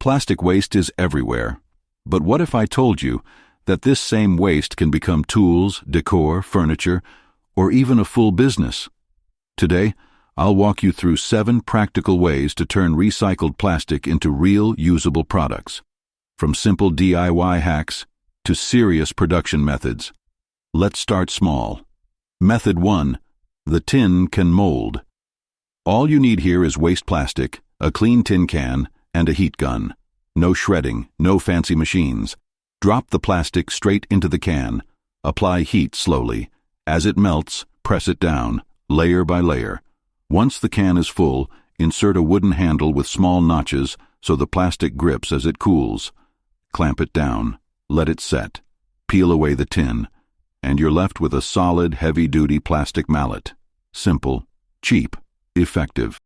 Plastic waste is everywhere. But what if I told you that this same waste can become tools, decor, furniture, or even a full business? Today, I'll walk you through 7 practical ways to turn recycled plastic into real, usable products. From simple DIY hacks to serious production methods. Let's start small. Method 1. The tin can mold. All you need here is waste plastic, a clean tin can, and a heat gun. No shredding, no fancy machines. Drop the plastic straight into the can. Apply heat slowly. As it melts, press it down, layer by layer. Once the can is full, insert a wooden handle with small notches so the plastic grips as it cools. Clamp it down. Let it set. Peel away the tin, and you're left with a solid, heavy-duty plastic mallet. Simple, cheap, effective.